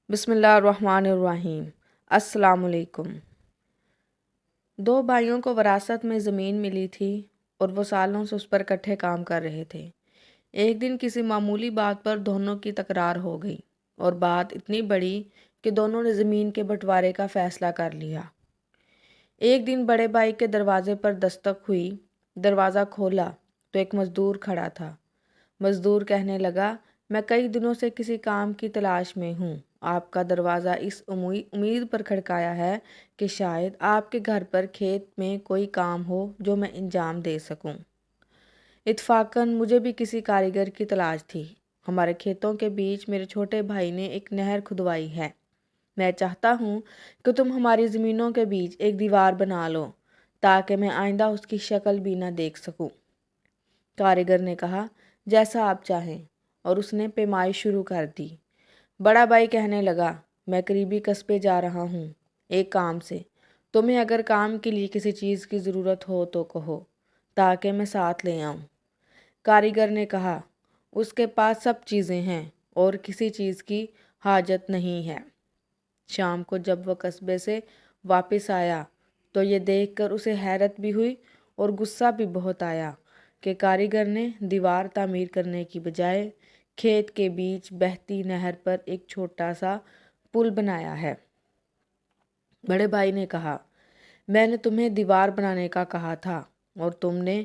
بسم اللہ الرحمن الرحیم۔ السلام علیکم۔ دو بھائیوں کو وراثت میں زمین ملی تھی اور وہ سالوں سے اس پر اکٹھے کام کر رہے تھے۔ ایک دن کسی معمولی بات پر دونوں کی تکرار ہو گئی اور بات اتنی بڑی کہ دونوں نے زمین کے بٹوارے کا فیصلہ کر لیا۔ ایک دن بڑے بھائی کے دروازے پر دستک ہوئی۔ دروازہ کھولا تو ایک مزدور کھڑا تھا۔ مزدور کہنے لگا، میں کئی دنوں سے کسی کام کی تلاش میں ہوں۔ آپ کا دروازہ اس امید پر کھڑکایا ہے کہ شاید آپ کے گھر پر کھیت میں کوئی کام ہو جو میں انجام دے سکوں۔ اتفاقاً مجھے بھی کسی کاریگر کی تلاش تھی۔ ہمارے کھیتوں کے بیچ میرے چھوٹے بھائی نے ایک نہر کھدوائی ہے۔ میں چاہتا ہوں کہ تم ہماری زمینوں کے بیچ ایک دیوار بنا لو تاکہ میں آئندہ اس کی شکل بھی نہ دیکھ سکوں۔ کاریگر نے کہا، جیسا آپ چاہیں، اور اس نے پیمائش شروع کر دی۔ بڑا بھائی کہنے لگا، میں قریبی قصبے جا رہا ہوں ایک کام سے۔ تمہیں اگر کام کے لیے کسی چیز کی ضرورت ہو تو کہو تاکہ میں ساتھ لے آؤں۔ کاریگر نے کہا، اس کے پاس سب چیزیں ہیں اور کسی چیز کی حاجت نہیں ہے۔ شام کو جب وہ قصبے سے واپس آیا تو یہ دیکھ کر اسے حیرت بھی ہوئی اور غصہ بھی بہت آیا کہ کاریگر نے دیوار تعمیر کرنے کی بجائے کھیت کے بیچ بہتی نہر پر ایک چھوٹا سا پل بنایا ہے۔ بڑے بھائی نے کہا، میں نے تمہیں دیوار بنانے کا کہا تھا اور تم نے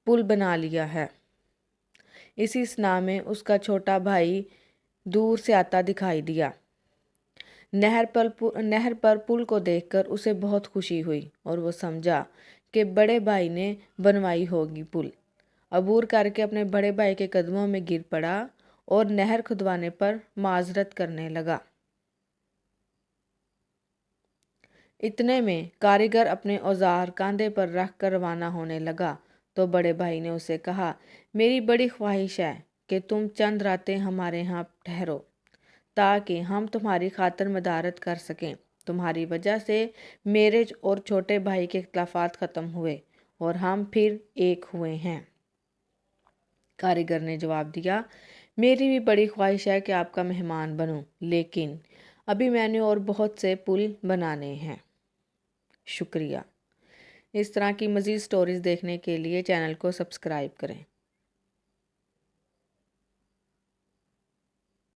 پل بنا لیا ہے۔ اسی اثنا میں اس کا چھوٹا بھائی دور سے آتا دکھائی دیا۔ نہر پر پل کو دیکھ کر اسے بہت خوشی ہوئی اور وہ سمجھا کہ بڑے بھائی نے بنوائی ہوگی پل۔ عبور کر کے اپنے بڑے بھائی کے قدموں میں گر پڑا اور نہر کھدوانے پر معذرت کرنے لگا۔ اتنے میں کاریگر اپنے اوزار کاندھے پر رکھ کر روانہ ہونے لگا تو بڑے بھائی نے اسے کہا، میری بڑی خواہش ہے کہ تم چند راتیں ہمارے ہاں ٹھہرو تاکہ ہم تمہاری خاطر مدارت کر سکیں۔ تمہاری وجہ سے میرے اور چھوٹے بھائی کے اختلافات ختم ہوئے اور ہم پھر ایک ہوئے ہیں۔ کاریگر نے جواب دیا، میری بھی بڑی خواہش ہے کہ آپ کا مہمان بنوں، لیکن ابھی میں نے اور بہت سے پل بنانے ہیں۔ شکریہ۔ اس طرح کی مزید سٹوریز دیکھنے کے لیے چینل کو سبسکرائب کریں۔